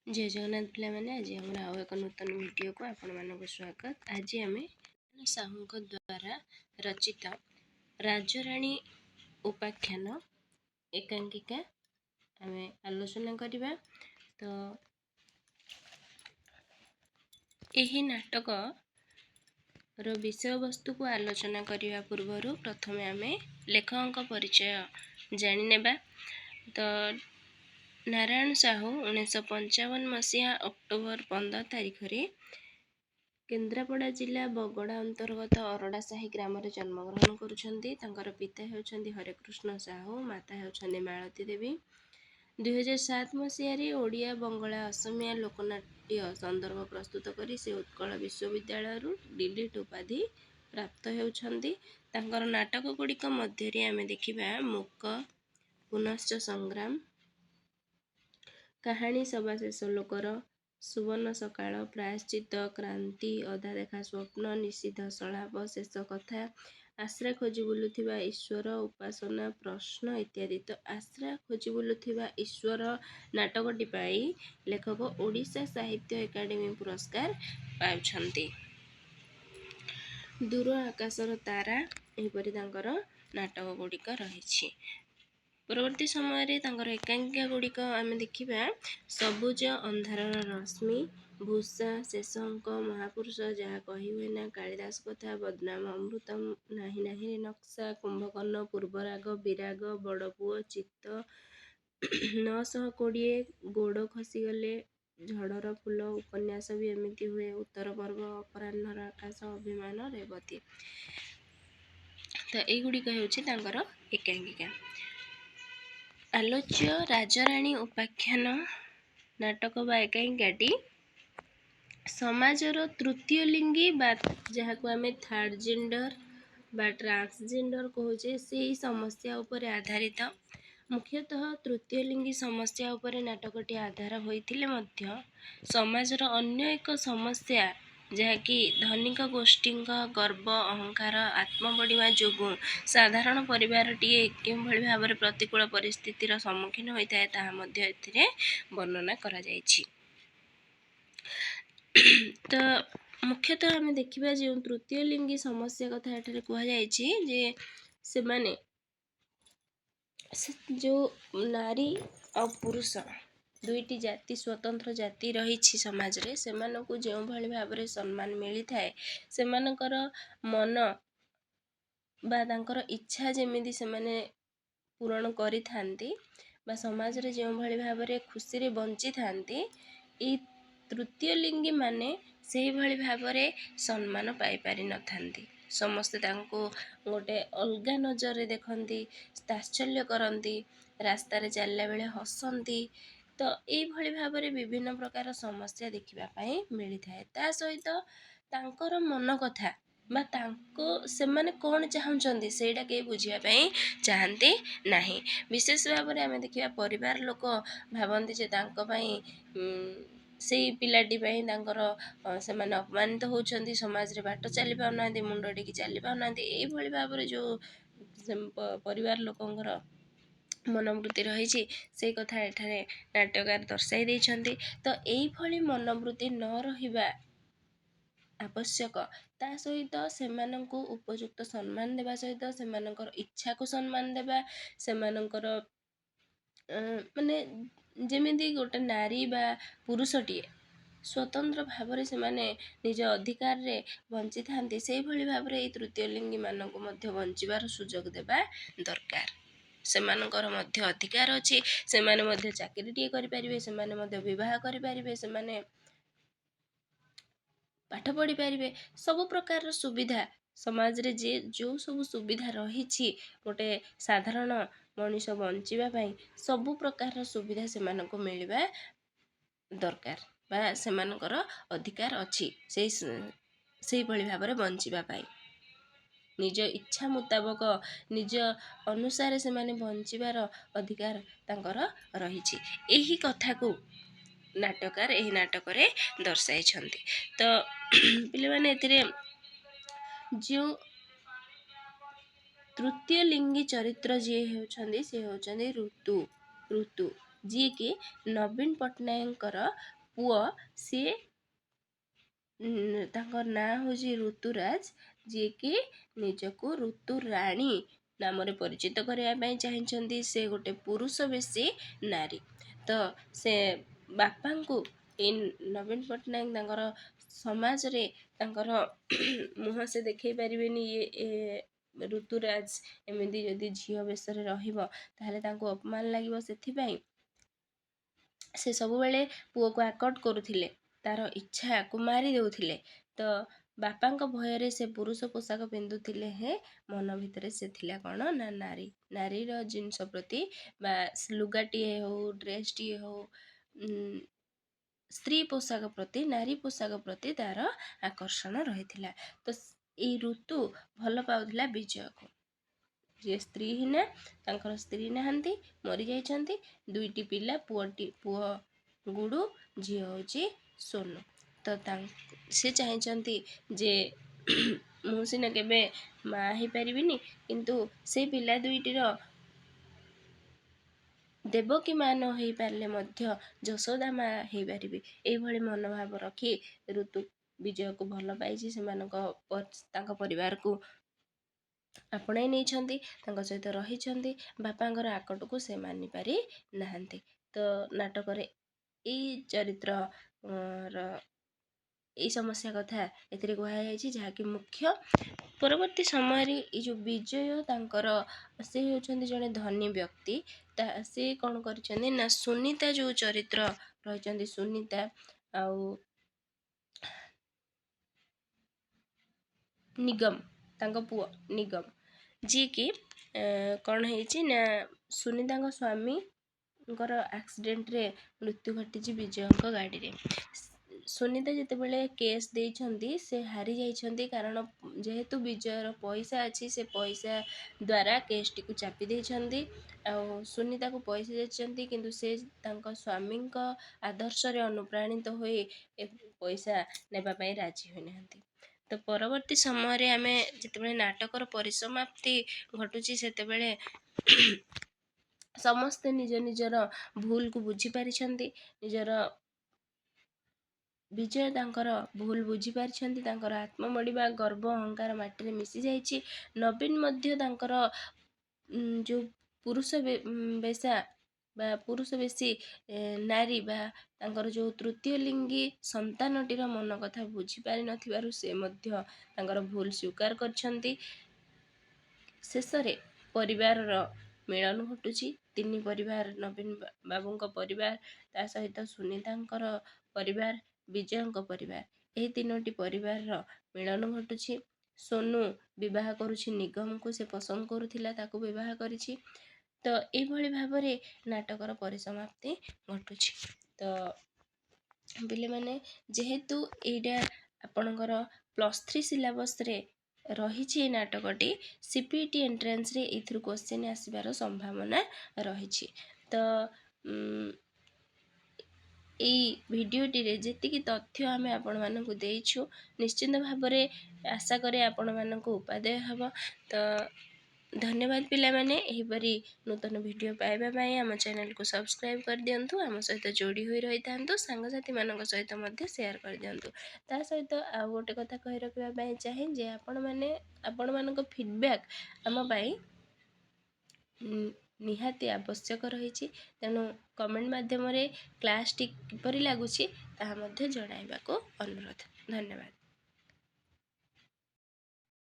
जय जगन्नाथ पिलाମାନେ ଆଜି ଆମର ଆଉ ଏକ ନୂତନ ଭିଡ଼ିଓକୁ ଆପଣମାନଙ୍କୁ ସ୍ୱାଗତ। ଆଜି ଆମେ ସାହୁଙ୍କ ଦ୍ୱାରା ରଚିତ ରାଜରାଣୀ ଉପାଖ୍ୟାନ ଏକାଙ୍କିକା ଆମେ ଆଲୋଚନା କରିବା। ତ ଏହି ନାଟକର ବିଷୟବସ୍ତୁକୁ ଆଲୋଚନା କରିବା ପୂର୍ବରୁ ପ୍ରଥମେ ଆମେ ଲେଖକଙ୍କ ପରିଚୟ ଜାଣିନେବା। ତ ନାରାୟଣ ସାହୁ 1955 ମସିହା ଅକ୍ଟୋବର 15 ତାରିଖରେ କେନ୍ଦ୍ରାପଡ଼ା ଜିଲ୍ଲା ବଗଡ଼ା ଅନ୍ତର୍ଗତ ଅରଡ଼ାସାହି ଗ୍ରାମରେ ଜନ୍ମଗ୍ରହଣ କରୁଛନ୍ତି। ତାଙ୍କର ପିତା ହେଉଛନ୍ତି ହରେକୃଷ୍ଣ ସାହୁ, ମାତା ହେଉଛନ୍ତି ମାଳତୀ ଦେବୀ। 2007 ମସିହାରେ ଓଡ଼ିଆ, ବଙ୍ଗଳା, ଅସମିଆ ଲୋକନାଟ୍ୟ ସନ୍ଦର୍ଭ ପ୍ରସ୍ତୁତ କରି ସେ ଉତ୍କଳ ବିଶ୍ୱବିଦ୍ୟାଳୟରୁ ଡିଲିଟ୍ ଉପାଧି ପ୍ରାପ୍ତ ହେଉଛନ୍ତି। ତାଙ୍କର ନାଟକ ଗୁଡ଼ିକ ମଧ୍ୟରେ ଆମେ ଦେଖିବା ମୂକ, ପୁନଶ୍ଚ ସଂଗ୍ରାମ, କାହାଣୀ ସବା ଶେଷ ଲୋକର, ସୁବର୍ଣ୍ଣ ସକାଳ, ପ୍ରାୟଶ୍ଚିତ, କ୍ରାନ୍ତି, ଅଧା ଦେଖା ସ୍ୱପ୍ନ, ନିଷିଦ୍ଧ ସଳାପ, ଶେଷ କଥା, ଆଶ୍ରା ଖୋଜି ବୁଲୁଥିବା ଈଶ୍ୱର, ଉପାସନା, ପ୍ରଶ୍ନ ଇତ୍ୟାଦି। ତ ଆଶ୍ରା ଖୋଜି ବୁଲୁଥିବା ଈଶ୍ୱର ନାଟକଟି ପାଇଁ ଲେଖକ ଓଡ଼ିଶା ସାହିତ୍ୟ ଏକାଡେମୀ ପୁରସ୍କାର ପାଉଛନ୍ତି। ଦୂର ଆକାଶର ତାରା, ଏହିପରି ତାଙ୍କର ନାଟକ ଗୁଡ଼ିକ ରହିଛି। ପରବର୍ତ୍ତୀ ସମୟରେ ତାଙ୍କର ଏକାଙ୍କିକା ଗୁଡ଼ିକ ଆମେ ଦେଖିବା ସବୁଜ ଅନ୍ଧାରର ରଶ୍ମି, ଭୂଷା, ଶେଷ ଅଙ୍କ, ମହାପୁରୁଷ, ଯାହା କହି ହୁଏନା, କାଳିଦାସ କଥା, ବଦନାମ ଅମୃତମ, ନାହିଁ ନାହିଁରେ ନକ୍ସା, କୁମ୍ଭକର୍ଣ୍ଣ, ପୂର୍ବରାଗ, ବିରାଗ, ବଡ଼ପୁଅ, ଚିତ୍ତ, 920, ଗୋଡ଼ ଖସିଗଲେ, ଝଡ଼ର ଫୁଲ, ଉପନ୍ୟାସ ବି ଏମିତି ହୁଏ, ଉତ୍ତର ପର୍ବ, ଅପରାହ୍ନର ଆକାଶ, ଅଭିମାନ, ରେବତୀ। ତ ଏଇଗୁଡ଼ିକ ହେଉଛି ତାଙ୍କର ଏକାଙ୍କିକା। ଆଲୋଚ୍ୟ ରାଜରାଣୀ ଉପାଖ୍ୟାନ ନାଟକ ବା ଏକାଙ୍କିକାଟି ସମାଜର ତୃତୀୟ ଲିଙ୍ଗୀ ବା ଯାହାକୁ ଆମେ ଥାର୍ଡ଼ ଜେଣ୍ଡର ବା ଟ୍ରାନ୍ସଜେଣ୍ଡର କହୁଛେ ସେହି ସମସ୍ୟା ଉପରେ ଆଧାରିତ। ମୁଖ୍ୟତଃ ତୃତୀୟ ଲିଙ୍ଗୀ ସମସ୍ୟା ଉପରେ ନାଟକଟି ଆଧାର ହୋଇଥିଲେ ମଧ୍ୟ ସମାଜର ଅନ୍ୟ ଏକ ସମସ୍ୟା ଯାହାକି ଧନିକ ଗୋଷ୍ଠୀଙ୍କ ଗର୍ବ, ଅହଙ୍କାର, ଆତ୍ମ ବଢ଼ିବା ଯୋଗୁଁ ସାଧାରଣ ପରିବାରଟିଏ କେଉଁଭଳି ଭାବରେ ପ୍ରତିକୂଳ ପରିସ୍ଥିତିର ସମ୍ମୁଖୀନ ହୋଇଥାଏ ତାହା ମଧ୍ୟ ଏଥିରେ ବର୍ଣ୍ଣନା କରାଯାଇଛି। ତ ମୁଖ୍ୟତଃ ଆମେ ଦେଖିବା ଯେଉଁ ତୃତୀୟ ଲିଙ୍ଗୀ ସମସ୍ୟା କଥା ଏଠାରେ କୁହାଯାଇଛି ଯେ ସେମାନେ ଯେଉଁ ନାରୀ ଆଉ ପୁରୁଷ ଦୁଇଟି ଜାତି, ସ୍ୱତନ୍ତ୍ର ଜାତି ରହିଛି ସମାଜରେ, ସେମାନଙ୍କୁ ଯେଉଁଭଳି ଭାବରେ ସମ୍ମାନ ମିଳିଥାଏ, ସେମାନଙ୍କର ମନ ବା ତାଙ୍କର ଇଚ୍ଛା ଯେମିତି ସେମାନେ ପୂରଣ କରିଥାନ୍ତି ବା ସମାଜରେ ଯେଉଁଭଳି ଭାବରେ ଖୁସିରେ ବଞ୍ଚିଥାନ୍ତି, ଏଇ ତୃତୀୟ ଲିଙ୍ଗୀ ମାନେ ସେହିଭଳି ଭାବରେ ସମ୍ମାନ ପାଇପାରିନଥାନ୍ତି। ସମସ୍ତେ ତାଙ୍କୁ ଗୋଟେ ଅଲଗା ନଜରରେ ଦେଖନ୍ତି, ତାଚ୍ଛଲ୍ୟ କରନ୍ତି, ରାସ୍ତାରେ ଚାଲିଲା ବେଳେ ହସନ୍ତି। ତ ଏଇଭଳି ଭାବରେ ବିଭିନ୍ନ ପ୍ରକାର ସମସ୍ୟା ଦେଖିବା ପାଇଁ ମିଳିଥାଏ। ତା ସହିତ ତାଙ୍କର ମନ କଥା ବା ସେମାନେ କ'ଣ ଚାହୁଁଛନ୍ତି ସେଇଟା କେହି ବୁଝିବା ପାଇଁ ଚାହାନ୍ତି ନାହିଁ। ବିଶେଷ ଭାବରେ ଆମେ ଦେଖିବା ପରିବାର ଲୋକ ଭାବନ୍ତି ଯେ ତାଙ୍କ ପାଇଁ ସେଇ ପିଲାଟି ପାଇଁ ତାଙ୍କର ସେମାନେ ଅପମାନିତ ହେଉଛନ୍ତି, ସମାଜରେ ବାଟ ଚାଲି ପାରୁନାହାନ୍ତି, ମୁଣ୍ଡ ଟେକି ଚାଲି ପାରୁନାହାନ୍ତି। ଏଇଭଳି ଭାବରେ ଯେଉଁ ପରିବାର ଲୋକଙ୍କର ମନୋବୃତ୍ତି ରହିଛି ସେଇ କଥା ଏଠାରେ ନାଟ୍ୟକାର ଦର୍ଶାଇ ଦେଇଛନ୍ତି। ତ ଏଇଭଳି ମନୋବୃତ୍ତି ନ ରହିବା ଆବଶ୍ୟକ। ତା ସହିତ ସେମାନଙ୍କୁ ଉପଯୁକ୍ତ ସମ୍ମାନ ଦେବା ସହିତ ସେମାନଙ୍କର ଇଚ୍ଛାକୁ ସମ୍ମାନ ଦେବା, ସେମାନଙ୍କର ମାନେ ଯେମିତି ଗୋଟେ ନାରୀ ବା ପୁରୁଷଟିଏ ସ୍ୱତନ୍ତ୍ର ଭାବରେ ସେମାନେ ନିଜ ଅଧିକାରରେ ବଞ୍ଚିଥାନ୍ତି, ସେଇଭଳି ଭାବରେ ଏଇ ତୃତୀୟ ଲିଙ୍ଗୀ ମାନଙ୍କୁ ମଧ୍ୟ ବଞ୍ଚିବାର ସୁଯୋଗ ଦେବା ଦରକାର। ସେମାନଙ୍କର ମଧ୍ୟ ଅଧିକାର ଅଛି, ସେମାନେ ମଧ୍ୟ ଚାକିରିଟିଏ କରିପାରିବେ, ସେମାନେ ମଧ୍ୟ ବିବାହ କରିପାରିବେ, ସେମାନେ ପାଠ ପଢ଼ିପାରିବେ। ସବୁ ପ୍ରକାରର ସୁବିଧା ସମାଜରେ ଯେଉଁ ସବୁ ସୁବିଧା ରହିଛି ଗୋଟେ ସାଧାରଣ ମଣିଷ ବଞ୍ଚିବା ପାଇଁ, ସବୁ ପ୍ରକାରର ସୁବିଧା ସେମାନଙ୍କୁ ମିଳିବା ଦରକାର ବା ସେମାନଙ୍କର ଅଧିକାର ଅଛି ସେଇଭଳି ଭାବରେ ବଞ୍ଚିବା ପାଇଁ। ନିଜ ଇଚ୍ଛା ମୁତାବକ ନିଜ ଅନୁସାରେ ସେମାନେ ବଞ୍ଚିବାର ଅଧିକାର ତାଙ୍କର ରହିଛି। ଏହି କଥାକୁ ନାଟକକାର ଏହି ନାଟକରେ ଦର୍ଶାଇଛନ୍ତି। ତ ପିଲାମାନେ ଏଥିରେ ଯେଉଁ ତୃତୀୟ ଲିଙ୍ଗୀ ଚରିତ୍ର ଯିଏ ହେଉଛନ୍ତି ସେ ହେଉଛନ୍ତି ଋତୁ, ଯିଏକି ନବୀନ ପଟ୍ଟନାୟକଙ୍କର ପୁଅ ସିଏ ତାଙ୍କ ନାଁ ହେଉଛି ଋତୁରାଜ, ଯିଏକି ନିଜକୁ ଋତୁରାଣୀ ନାମରେ ପରିଚିତ କରିବା ପାଇଁ ଚାହିଁଛନ୍ତି। ସେ ଗୋଟେ ପୁରୁଷ ବେଶୀ ନାରୀ। ତ ସେ ବାପାଙ୍କୁ ଏଇ ନବୀନ ପଟ୍ଟନାୟକ ତାଙ୍କର ସମାଜରେ ତାଙ୍କର ମୁହଁ ସେ ଦେଖେଇ ପାରିବେନି। ଋତୁରାଜ ଏମିତି ଯଦି ଝିଅ ବେଶରେ ରହିବ ତାହେଲେ ତାଙ୍କୁ ଅପମାନ ଲାଗିବ। ସେଥିପାଇଁ ସେ ସବୁବେଳେ ପୁଅକୁ ଆକଟ କରୁଥିଲେ, ତାର ଇଚ୍ଛାକୁ ମାରି ଦେଉଥିଲେ। ତ ବାପାଙ୍କ ଭୟରେ ସେ ପୁରୁଷ ପୋଷାକ ପିନ୍ଧୁଥିଲେ, ମନ ଭିତରେ ସେ ଥିଲା କ'ଣ ନା ନାରୀର ଜିନିଷ ପ୍ରତି ବା ଲୁଗାଟିଏ ହଉ, ଡ୍ରେସ୍ଟିଏ ହଉ, ସ୍ତ୍ରୀ ପୋଷାକ ପ୍ରତି, ନାରୀ ପୋଷାକ ପ୍ରତି ତାର ଆକର୍ଷଣ ରହିଥିଲା। ତ ଏଇ ଋତୁ ଭଲ ପାଉଥିଲା ବିଜୟକୁ, ଯିଏ ସ୍ତ୍ରୀହୀନା, ତାଙ୍କର ସ୍ତ୍ରୀ ନାହାନ୍ତି, ମରିଯାଇଛନ୍ତି। 2ଟି ପିଲା, ପୁଅ ଗୁଡୁ, ଝିଅ ହେଉଛି ସୋନୁ। ତ ସେ ଚାହିଁଛନ୍ତି ଯେ ମୁଁ ସିନା କେବେ ମା ହେଇପାରିବିନି, କିନ୍ତୁ ସେଇ ପିଲା 2ଟିର ଦେବକୀ ମା ନ ହେଇପାରିଲେ ମଧ୍ୟ ଯଶୋଦା ମା ହେଇପାରିବି। ଏଇଭଳି ମନୋଭାବ ରଖି ଋତୁ ବିଜୟକୁ ଭଲ ପାଇଛି। ତାଙ୍କ ପରିବାରକୁ ଆପଣେଇ ନେଇଛନ୍ତି, ତାଙ୍କ ସହିତ ରହିଛନ୍ତି। ବାପାଙ୍କର ଆକଟକୁ ସେ ମାନିପାରି ନାହାନ୍ତି। ତ ନାଟକରେ ଏଇ ଚରିତ୍ରର ଏଇ ସମସ୍ୟା କଥା ଏଥିରେ କୁହାଯାଇଛି, ଯାହାକି ମୁଖ୍ୟ। ପରବର୍ତ୍ତୀ ସମୟରେ ଏଇ ଯେଉଁ ବିଜୟ ତାଙ୍କର, ସେ ହେଉଛନ୍ତି ଜଣେ ଧନୀ ବ୍ୟକ୍ତି। ସେ କ'ଣ କରିଛନ୍ତି ନା ସୁନିତା ଯେଉଁ ଚରିତ୍ର ରହିଛନ୍ତି, ସୁନିତା ଆଉ ନିଗମ, ତାଙ୍କ ପୁଅ ନିଗମ, ଯିଏକି କ'ଣ ହେଇଛି ନା ସୁନିତାଙ୍କ ସ୍ୱାମୀଙ୍କର ଆକ୍ସିଡେଣ୍ଟରେ ମୃତ୍ୟୁ ଘଟିଛି ବିଜୟଙ୍କ ଗାଡ଼ିରେ। ସୁନିତା ଯେତେବେଳେ କେସ୍ ଦେଇଛନ୍ତି ସେ ହାରି ଯାଇଛନ୍ତି, କାରଣ ଯେହେତୁ ବିଜୟର ପଇସା ଅଛି, ସେ ପଇସା ଦ୍ୱାରା କେସ୍ଟିକୁ ଚାପି ଦେଇଛନ୍ତି। ଆଉ ସୁନିତାକୁ ପଇସା ଦେଇଛନ୍ତି, କିନ୍ତୁ ସେ ତାଙ୍କ ସ୍ୱାମୀଙ୍କ ଆଦର୍ଶରେ ଅନୁପ୍ରାଣିତ ହୋଇ ଏ ପଇସା ନେବା ପାଇଁ ରାଜି ହୋଇନାହାନ୍ତି। ତ ପରବର୍ତ୍ତୀ ସମୟରେ ଆମେ ଯେତେବେଳେ ନାଟକର ପରିସମାପ୍ତି ଘଟୁଛି, ସେତେବେଳେ ସମସ୍ତେ ନିଜର ଭୁଲକୁ ବୁଝିପାରିଛନ୍ତି। ବିଜୟ ତାଙ୍କର ଭୁଲ ବୁଝିପାରିଛନ୍ତି। ତାଙ୍କର ଆତ୍ମମଡ଼ିବା, ଗର୍ବ, ଅହଙ୍କାର ମାଟିରେ ମିଶି ଯାଇଛି। ନବୀନ ମଧ୍ୟ ତାଙ୍କର ଯେଉଁ ପୁରୁଷ ବେଶୀ ନାରୀ ବା ତାଙ୍କର ଯେଉଁ ତୃତୀୟ ଲିଙ୍ଗୀ ସନ୍ତାନଟିର ମନ କଥା ବୁଝିପାରିନଥିବାରୁ ସେ ମଧ୍ୟ ତାଙ୍କର ଭୁଲ ସ୍ୱୀକାର କରିଛନ୍ତି। ଶେଷରେ ପରିବାରର ମିଳନ ଘଟୁଛି। 3 ପରିବାର, ନବୀନ ବାବୁଙ୍କ ପରିବାର, ତା ସହିତ ସୁନିତାଙ୍କର ପରିବାର, ବିଜୟଙ୍କ ପରିବାର, ଏହି 3ଟି ପରିବାରର ମିଳନ ଘଟୁଛି। ସୋନୁ ବିବାହ କରୁଛି ନିଗମକୁ, ସେ ପସନ୍ଦ କରୁଥିଲା, ତାକୁ ବିବାହ କରିଛି। ତ ଏଇଭଳି ଭାବରେ ନାଟକର ପରିସମାପ୍ତି ଘଟୁଛି। ତ ପିଲାମାନେ, ଯେହେତୁ ଏଇଟା ଆପଣଙ୍କର +3 ସିଲାବସ୍ରେ ରହିଛି ଏ ନାଟକଟି, CPT ଏଣ୍ଟ୍ରାନ୍ସରେ ଏଇଥିରୁ କ୍ୱେଶ୍ଚିନ୍ ଆସିବାର ସମ୍ଭାବନା ରହିଛି। ତ ଏଇ ଭିଡ଼ିଓଟିରେ ଯେତିକି ତଥ୍ୟ ଆମେ ଆପଣମାନଙ୍କୁ ଦେଇଛୁ, ନିଶ୍ଚିନ୍ତ ଭାବରେ ଆଶା କରେ ଆପଣମାନଙ୍କୁ ଉପାଦେୟ ହେବ। ତ ଧନ୍ୟବାଦ ପିଲାମାନେ। ଏହିପରି ନୂତନ ଭିଡ଼ିଓ ପାଇବା ପାଇଁ ଆମ ଚ୍ୟାନେଲକୁ ସବସ୍କ୍ରାଇବ୍ କରିଦିଅନ୍ତୁ, ଆମ ସହିତ ଯୋଡ଼ି ହୋଇ ରହିଥାନ୍ତୁ, ସାଙ୍ଗସାଥିମାନଙ୍କ ସହିତ ମଧ୍ୟ ସେୟାର କରିଦିଅନ୍ତୁ। ତା ସହିତ ଆଉ ଗୋଟେ କଥା କହି ରଖିବା ପାଇଁ ଚାହେଁ ଯେ ଆପଣମାନଙ୍କ ଫିଡ଼ବ୍ୟାକ୍ ଆମ ପାଇଁ ନିହାତି ଆବଶ୍ୟକ ରହିଛି। ତେଣୁ କମେଣ୍ଟ ମାଧ୍ୟମରେ କ୍ଲାସ୍ଟି କିପରି ଲାଗୁଛି ତାହା ମଧ୍ୟ ଜଣାଇବାକୁ ଅନୁରୋଧ। ଧନ୍ୟବାଦ।